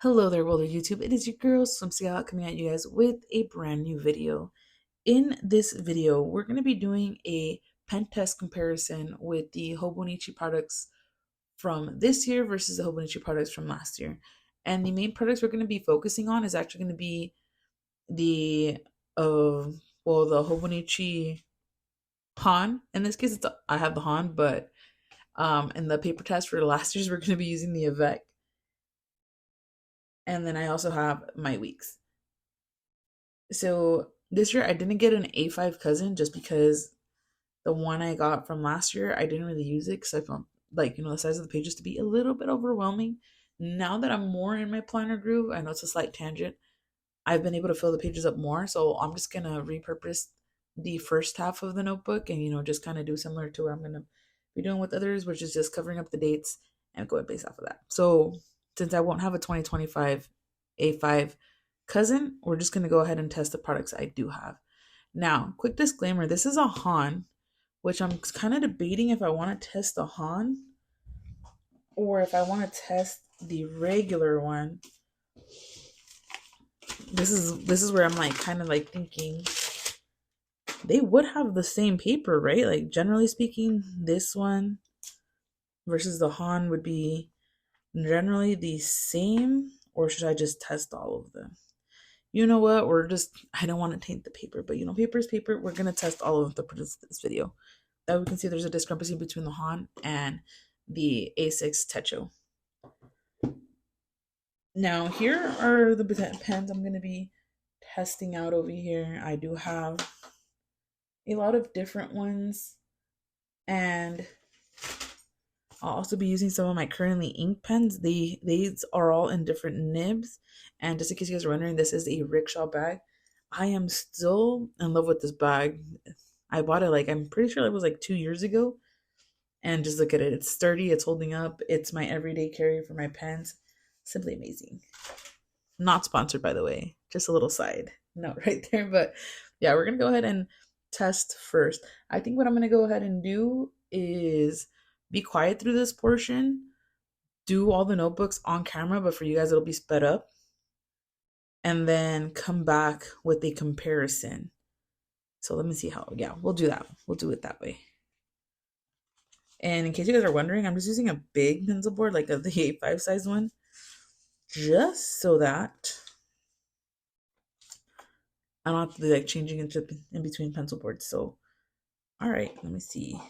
Hello there, world of YouTube. It is your girl, SwimmstaGal, coming at you guys with a brand new video. In this video, we're going to be doing a pen test comparison with the Hobonichi products from this year versus the Hobonichi products from last year. And the main products we're going to be focusing on is actually going to be the, the Hobonichi Han. In this case, I have the Han, but in the paper test for last year's, we're going to be using the AVEC. And then I also have my weeks. So this year I didn't get an A5 cousin just because the one I got from last year, I didn't really use it because I felt like, the size of the pages to be a little bit overwhelming. Now that I'm more in my planner groove, I know it's a slight tangent, I've been able to fill the pages up more. So I'm just going to repurpose the first half of the notebook and, just kind of do similar to what I'm going to be doing with others, which is just covering up the dates and going based off of that. So since I won't have a 2025 A5 cousin, we're just going to go ahead and test the products I do have. Now, quick disclaimer, this is a Han, which I'm kind of debating if I want to test the Han or if I want to test the regular one. This is where I'm like kind of like thinking they would have the same paper, right? Like generally speaking, this one versus the Han would be generally the same, or should I just test all of them? You know what? I don't want to taint the paper, but paper is paper. We're going to test all of them for this video. That we can see there's a discrepancy between the Han and the A6 Techo. Now, here are the pens I'm going to be testing out over here. I do have a lot of different ones, and I'll also be using some of my currently ink pens. These are all in different nibs. And just in case you guys are wondering, this is a rickshaw bag. I am still in love with this bag. I bought it I'm pretty sure it was 2 years ago. And just look at it. It's sturdy. It's holding up. It's my everyday carry for my pens. Simply amazing. Not sponsored, by the way. Just a little side note right there. But yeah, we're going to go ahead and test first. I think what I'm going to go ahead and do is be quiet through this portion, do all the notebooks on camera, but for you guys, it'll be sped up, and then come back with a comparison. So let me see we'll do that. We'll do it that way. And in case you guys are wondering, I'm just using a big pencil board, like the A5 size one, just so that I don't have to be changing in between pencil boards. So, all right, let me see.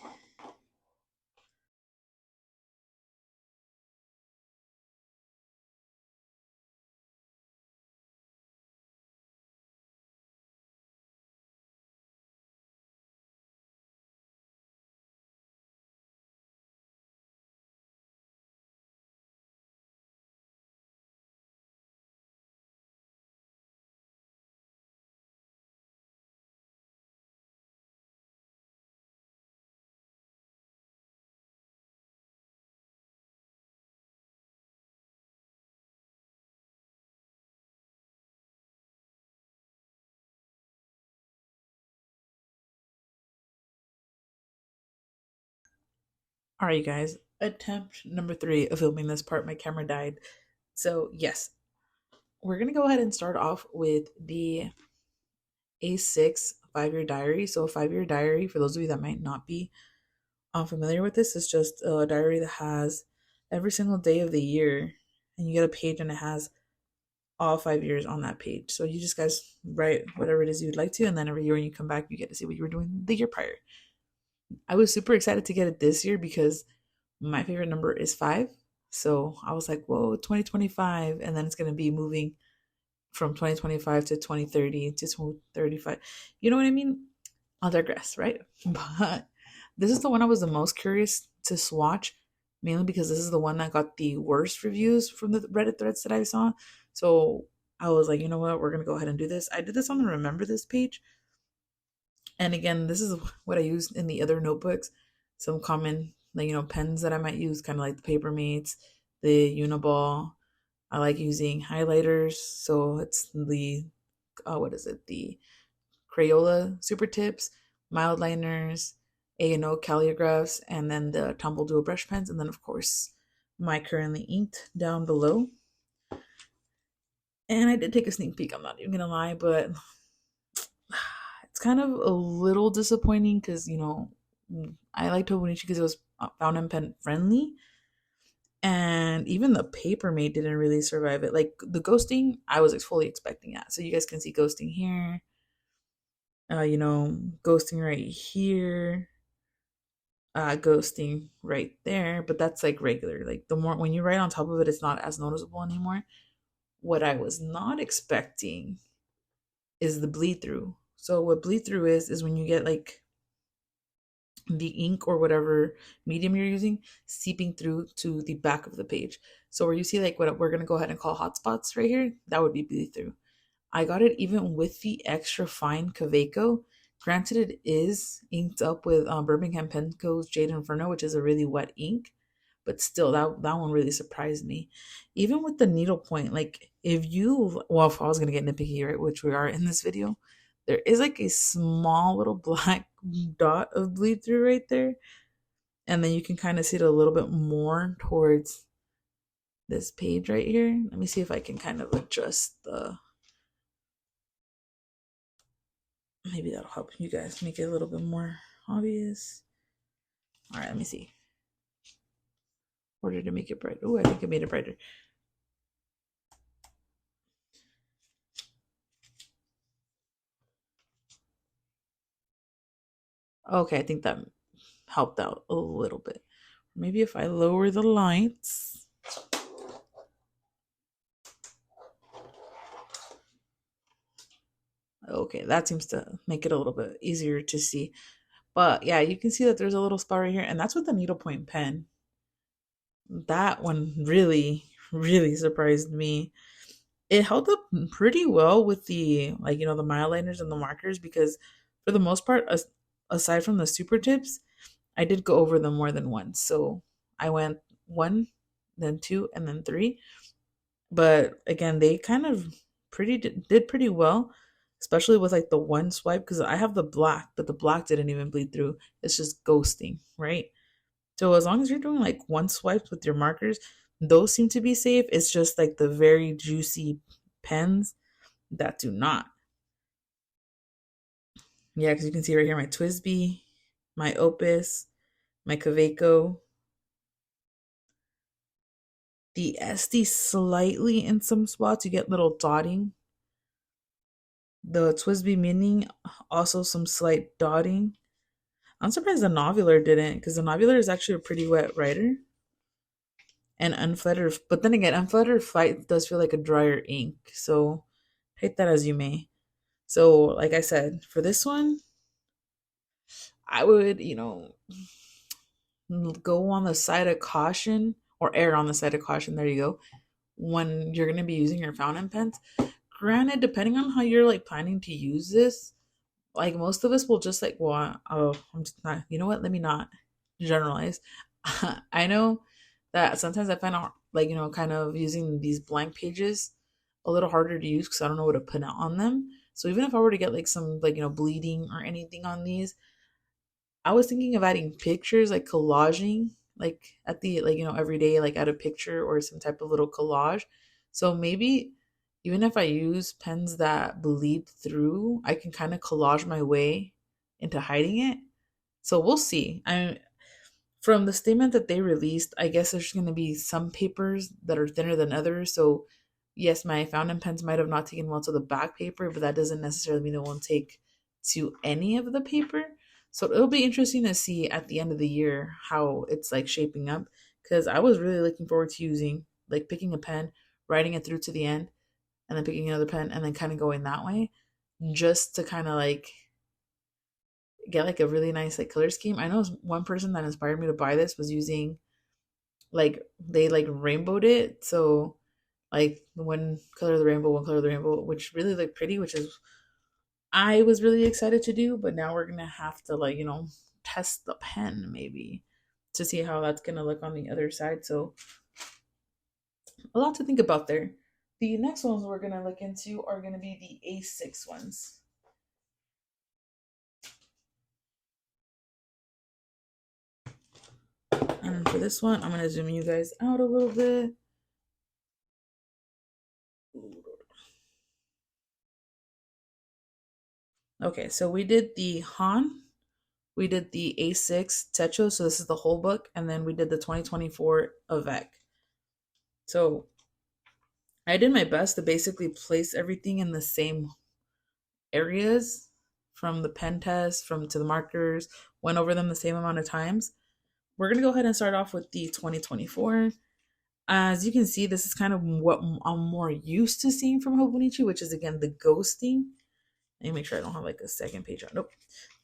All right, you guys, attempt number 3 of filming this part. My camera died. So, yes, we're going to go ahead and start off with the A6 5-year diary. So, a 5-year diary, for those of you that might not be familiar with this, is just a diary that has every single day of the year, and you get a page and it has all 5 years on that page. So, you just guys write whatever it is you'd like to, and then every year when you come back, you get to see what you were doing the year prior. I was super excited to get it this year because my favorite number is 5. So I was like, whoa, 2025. And then it's going to be moving from 2025 to 2030 to 2035. You know what I mean? I'll digress, right? But this is the one I was the most curious to swatch, mainly because this is the one that got the worst reviews from the Reddit threads that I saw. So I was like, you know what? We're going to go ahead and do this. I did this on the Remember This page. And again, this is what I used in the other notebooks. Some common, pens that I might use, kind of like the Papermates, the Uniball. I like using highlighters. So it's the, the Crayola Supertips, Mildliners, A&O calligraphs, and then the Tomboy dual brush pens. And then, of course, my currently inked down below. And I did take a sneak peek, I'm not even gonna lie, but it's kind of a little disappointing because, you know, I liked Hobonichi because it was fountain pen friendly. And even the paper mate didn't really survive it. Like the ghosting, I was fully expecting that. So you guys can see ghosting here, you know, ghosting right here, ghosting right there. But that's like regular. Like the more when you write on top of it, it's not as noticeable anymore. What I was not expecting is the bleed through. So what bleed through is when you get like the ink or whatever medium you're using seeping through to the back of the page. So where you see like what we're gonna go ahead and call hotspots right here, that would be bleed through. I got it even with the extra fine Kaweco. Granted, it is inked up with Birmingham Penco's Jade Inferno, which is a really wet ink, but still, that one really surprised me. Even with the needlepoint, like if you, well, if I was gonna get nitpicky, right, which we are in this video, there is like a small little black dot of bleed through right there, and then you can kind of see it a little bit more towards this page right here. Let me see if I can kind of adjust the. Maybe that'll help you guys make it a little bit more obvious. All right, let me see. Order to make it bright. Oh, I think it made it brighter. Okay, I think that helped out a little bit. Maybe if I lower the lights. Okay, that seems to make it a little bit easier to see. But yeah, you can see that there's a little spot right here, and that's with the needlepoint pen. That one really, really surprised me. It held up pretty well with the, like, you know, the Mildliners and the markers because for the most part, aside from the super tips, I did go over them more than once. So I went one, then two, and then three. But again, they kind of did pretty well, especially with like the one swipe because I have the black, but the black didn't even bleed through. It's just ghosting, right? So as long as you're doing like one swipe with your markers, those seem to be safe. It's just like the very juicy pens that do not. Yeah, because you can see right here my Twisby, my Opus, my Kaweco, the SD slightly in some spots. You get little dotting. The Twisby Mini, also some slight dotting. I'm surprised the Novular didn't, because the Novular is actually a pretty wet writer. And Unflettered, but then again, Unflettered Fight does feel like a drier ink, so take that as you may. So, like I said, for this one, I would, you know, go on the side of caution or err on the side of caution. There you go. When you're going to be using your fountain pens, granted, depending on how you're like planning to use this, like most of us will just like, well, oh, I'm just not, you know what? Let me not generalize. I know that sometimes I find out, like, you know, kind of using these blank pages a little harder to use because I don't know what to put on them. So even if I were to get like some, like, you know, bleeding or anything on these, I was thinking of adding pictures, like collaging, like at the, like, you know, every day, like add a picture or some type of little collage. So maybe even if I use pens that bleed through, I can kind of collage my way into hiding it. So we'll see. I From the statement that they released, I guess there's going to be some papers that are thinner than others. So yes, my fountain pens might have not taken well to the back paper, but that doesn't necessarily mean it won't take to any of the paper. So it'll be interesting to see at the end of the year how it's like shaping up because I was really looking forward to using, like, picking a pen, writing it through to the end, and then picking another pen and then kind of going that way just to kind of like get like a really nice like color scheme. I know one person that inspired me to buy this was using, like, they like rainbowed it. So like one color of the rainbow, one color of the rainbow, which really looked pretty, which is I was really excited to do, but now we're gonna have to, like, you know, test the pen maybe to see how that's gonna look on the other side. So a lot to think about there. The next ones we're gonna look into are gonna be the A6 ones. And for this one, I'm gonna zoom you guys out a little bit. Okay, so we did the Han, we did the A6 Techo, so this is the whole book, and then we did the 2024 AVEC. So I did my best to basically place everything in the same areas from the pen test, from to the markers, went over them the same amount of times. We're going to go ahead and start off with the 2024. As you can see, this is kind of what I'm more used to seeing from Hobonichi, which is again the ghosting. Let me make sure I don't have like a second page on. Nope.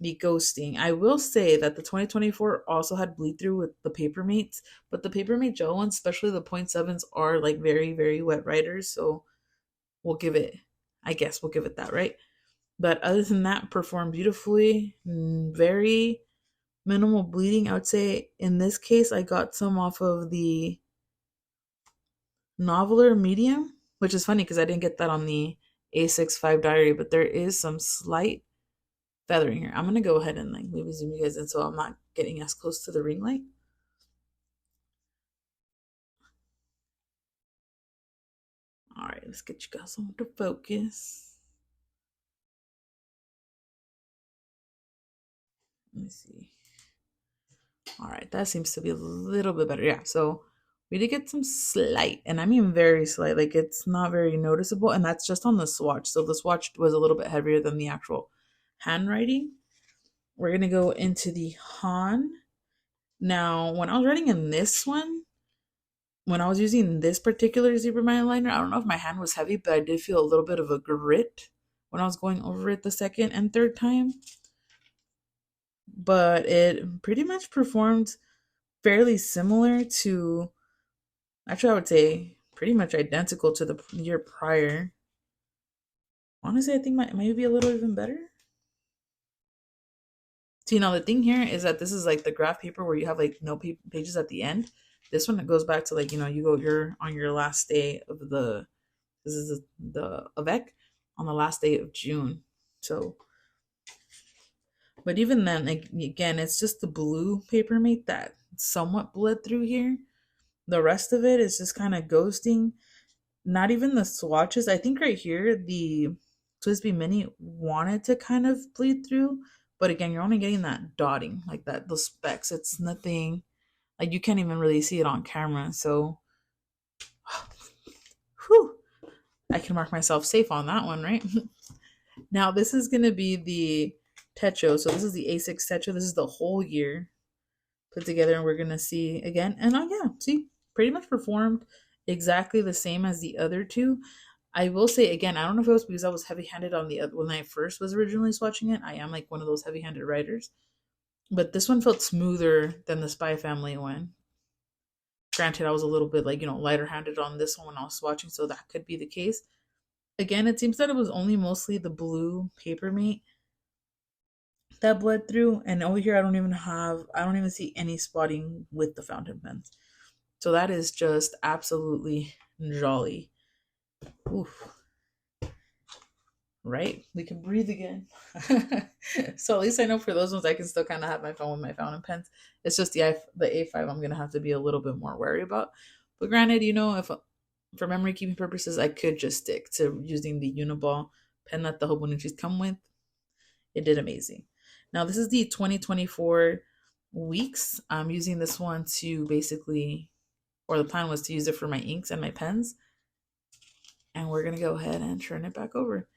The ghosting. I will say that the 2024 also had bleed through with the Papermates, but the Papermate gel ones, especially the 0.7s, are like very, very wet writers. So we'll give it, I guess we'll give it that, right? But other than that, performed beautifully. Very minimal bleeding. I would say in this case, I got some off of the Noveler medium, which is funny because I didn't get that on the A65 diary, but there is some slight feathering here. I'm gonna go ahead and like maybe zoom you guys in so I'm not getting as close to the ring light. All right, let's get you guys on to focus. Let me see. All right, that seems to be a little bit better. Yeah, so we did get some slight, and I mean very slight, like it's not very noticeable, and that's just on the swatch. So the swatch was a little bit heavier than the actual handwriting. We're gonna go into the Han. Now, when I was writing in this one, when I was using this particular zebra liner, I don't know if my hand was heavy, but I did feel a little bit of a grit when I was going over it the second and third time. But it pretty much performed fairly similar to, actually, I would say pretty much identical to the year prior. Honestly, I think might maybe be a little even better. So, you know, the thing here is that this is like the graph paper where you have like no pages at the end. This one, it goes back to like, you know, you're on your last day of this is the AVEC on the last day of June. So, but even then, like, again, it's just the blue Papermate that somewhat bled through here. The rest of it is just kind of ghosting. Not even the swatches. I think right here, the Twisby Mini wanted to kind of bleed through, but again, you're only getting that dotting, like that, those specks. It's nothing, like you can't even really see it on camera. So, whew, I can mark myself safe on that one, right? Now, this is going to be the Techo. So, this is the A6 Techo. This is the whole year put together, and we're going to see again. And oh, yeah, see, pretty much performed exactly the same as the other two. I will say again, I don't know if it was because I was heavy handed on the other when I first was originally swatching it. I am like one of those heavy handed writers. But this one felt smoother than the Spy Family one. Granted, I was a little bit like, you know, lighter handed on this one when I was swatching, so that could be the case. Again, it seems that it was only mostly the blue Papermate that bled through, and over here I don't even see any spotting with the fountain pens. So that is just absolutely jolly. Oof. Right? We can breathe again. So at least I know for those ones I can still kind of have my phone with my fountain pens. It's just the A5 I'm gonna have to be a little bit more wary about. But granted, you know, if for memory keeping purposes, I could just stick to using the Uniball pen that the Hobonichis come with. It did amazing. Now this is the 2024 weeks. I'm using this one to basically, or the plan was to use it for my inks and my pens. And we're gonna go ahead and turn it back over.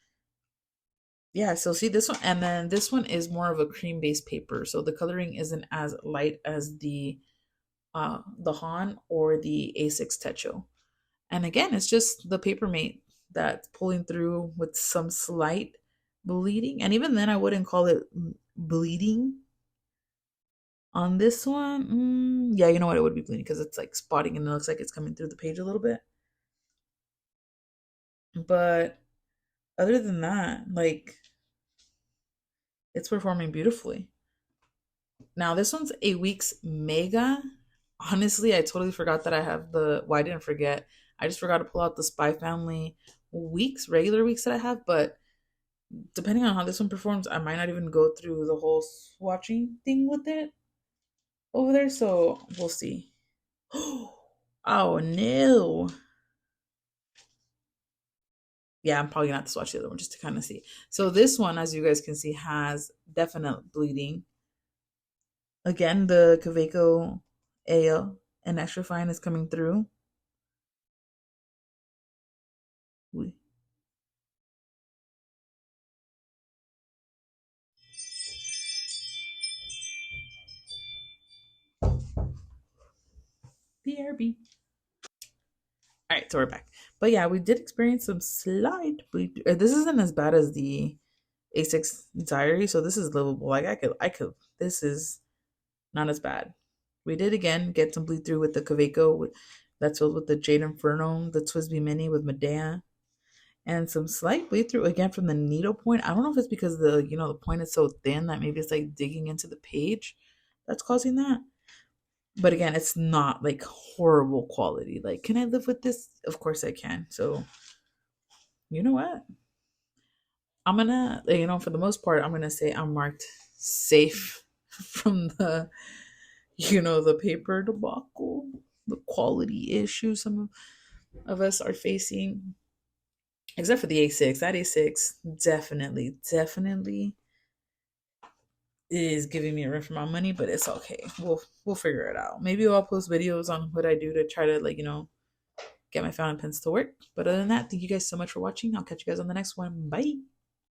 Yeah, so see this one, and then this one is more of a cream-based paper, so the coloring isn't as light as the Han or the A6 Techo. And again, it's just the Papermate that's pulling through with some slight bleeding, and even then, I wouldn't call it bleeding. On this one, yeah, you know what? It would be bleeding because it's like spotting and it looks like it's coming through the page a little bit. But other than that, like it's performing beautifully. Now this one's a week's mega. Honestly, I totally forgot that I have the. Well, I didn't forget. I just forgot to pull out the Spy Family weeks, regular weeks that I have. But depending on how this one performs, I might not even go through the whole swatching thing with it over there. So we'll see. Oh no! Yeah, I'm probably gonna have to swatch the other one just to kind of see. So this one, as you guys can see, has definite bleeding. Again, the Kaweco Ale and extra fine is coming through. BRB. All right, so we're back. But yeah, we did experience some slight bleed. This isn't as bad as the A6 Diary, so this is livable. Like I could. This is not as bad. We did again get some bleed through with the Kaweco that's filled with the Jade Inferno, the Twisby Mini with Medea, and some slight bleed through again from the needle point. I don't know if it's because the point is so thin that maybe it's like digging into the page that's causing that. But again, it's not like horrible quality. Like, can I live with this? Of course I can. So, you know what? I'm gonna, for the most part, I'm gonna say I'm marked safe from the paper debacle, the quality issue some of us are facing. Except for the A6. That A6 definitely is giving me a run for my money, but it's okay. We'll figure it out. Maybe I'll post videos on what I do to try to get my fountain pens to work. But other than that, thank you guys so much for watching. I'll catch you guys on the next one. Bye.